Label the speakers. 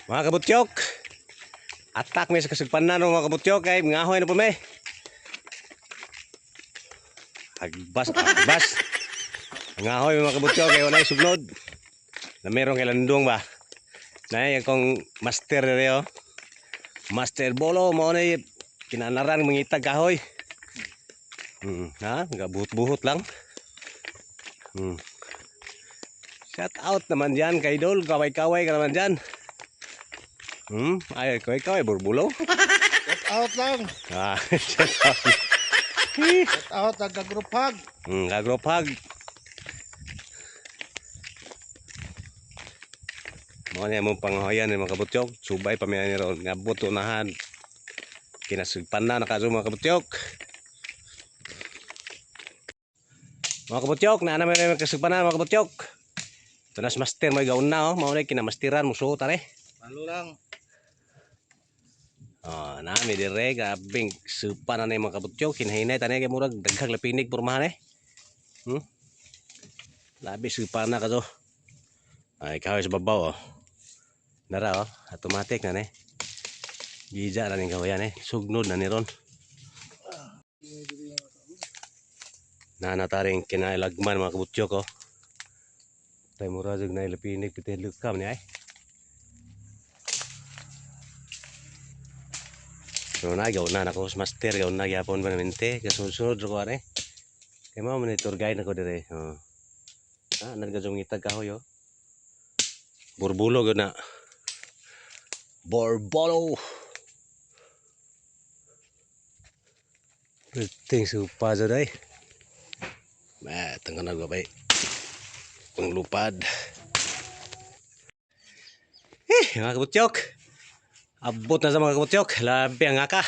Speaker 1: Mga kabutyok, atak may sa kasagpanan mga kabutyok kay ngahoy na po may. Agbas. Ngahoy mga kabutyok kay walay suglod. Na merong kailandong ba? Na yung kong master na Master Bolo mo na kinanaran mangitag kahoy. Ha, buhot-buhot lang. Shout out naman dyan kay Idol, kaway-kaway ka naman dyan. Ay, kaway-kaway, burbulo.
Speaker 2: Shout out lang.
Speaker 1: Shout out.
Speaker 2: Shout out ang kagroup hug.
Speaker 1: Kagroup hug. Mga niya mong panghoyan mga kabutyok. Subay pamiyan niya ron. Nga buto nahan. Kinasugpan na nakaso mga kabutyok. Mga kabutyok, naana may kasugpan na mga kabutyok. Ito na master may gaun na Maunay kinamastiran mo suot are.
Speaker 2: Malo lang.
Speaker 1: Nami dire gabing supan na mga kabutyok. Hinahinay tanay kay murag daghang lapinig pormahan Labi supan na kaso. Ay kahoy sa babaw Nara automatic na Gija na ning kahoyan sugnod na ni ron. Nanataring kinailagman mga kabutyok Tay mura jud na ilapinig piti lukam ni ay. So gaw na ako master gaw na gyapon ba namente kasunod ko are. Kay mao man tour guide nako dire. Nagajong itag kahoy Burbulo gud na. Borbolo. Ting supa jud ay. Tengah na gua bay. Penglupad. Mga kabutyok. Abot na sa mga kabutyok. Labi ang aka.